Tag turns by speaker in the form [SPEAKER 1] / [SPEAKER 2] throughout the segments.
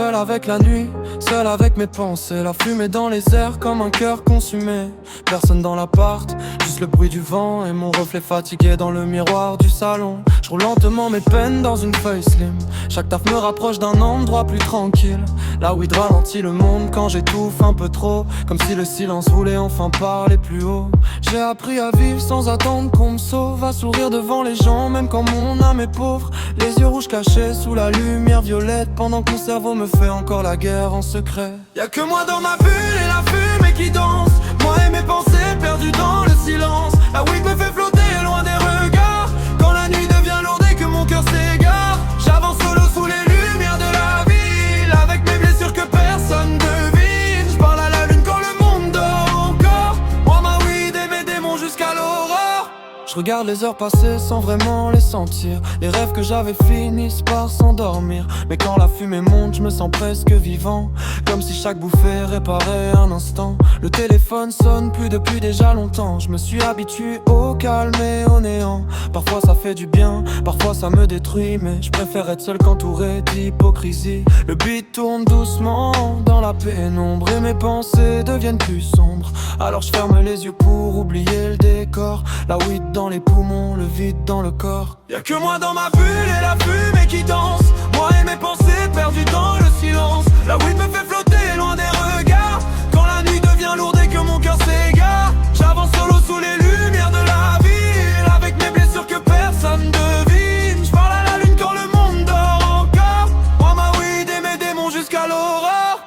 [SPEAKER 1] Seul avec la nuit, seul avec mes pensées. La fumée dans les airs comme un cœur consumé. Personne dans l'appart, juste le bruit du vent et mon reflet fatigué dans le miroir du salon. Je roule lentement mes peines dans une feuille slim. Chaque taf me rapproche d'un endroit plus tranquille. Là où il ralentit le monde quand j'étouffe un peu trop. Comme si le silence voulait enfin parler plus haut. J'ai appris à vivre sans attendre qu'on me sauve. À sourire devant les gens même quand mon âme est pauvre. Les yeux rouges cachés sous la lumière violette. Pendant que mon cerveau me fait encore la guerre en secret. Y'a que moi dans ma bulle et la fumée qui danse. Moi et mes pensées perdues dans le silence. La weed me fait flotter loin des regards. Quand la nuit devient lourde et que mon cœur s'égare. J'avance solo sous les lumières de la ville. Avec mes blessures que personne devine. J'parle à la lune quand le monde dort encore. Moi ma weed et mes démons jusqu'à l'aurore. Je regarde les heures passer sans vraiment les sentir. Les rêves que j'avais finissent par s'endormir. Mais quand la fumée monte, je me sens presque vivant. Comme si chaque bouffée réparait un instant. Le téléphone sonne plus depuis déjà longtemps. Je me suis habitué au calme et au néant. Parfois ça fait du bien, parfois ça me détruit. Mais je préfère être seul qu'entouré d'hypocrisie. Le beat tourne doucement dans la pénombre. Et mes pensées deviennent plus sombres. Alors je ferme les yeux pour oublier le décor. La weed dans les poumons, le vide dans le corps. Y'a que moi dans ma bulle et la fumée qui danse. Moi et mes pensées perdues dans le silence. La weed me fait flotter loin des regards. Quand la nuit devient lourde et que mon cœur s'égare. J'avance solo sous les lumières de la ville. Avec mes blessures que personne devine. J'parle à la lune quand le monde dort encore. Moi ma weed et mes démons jusqu'à l'aurore.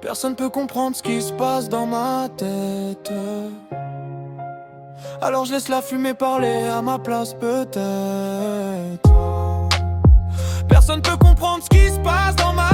[SPEAKER 1] Personne peut comprendre ce qui se passe dans ma tête. Alors je laisse la fumée parler à ma place peut-être. Personne peut comprendre ce qui se passe dans ma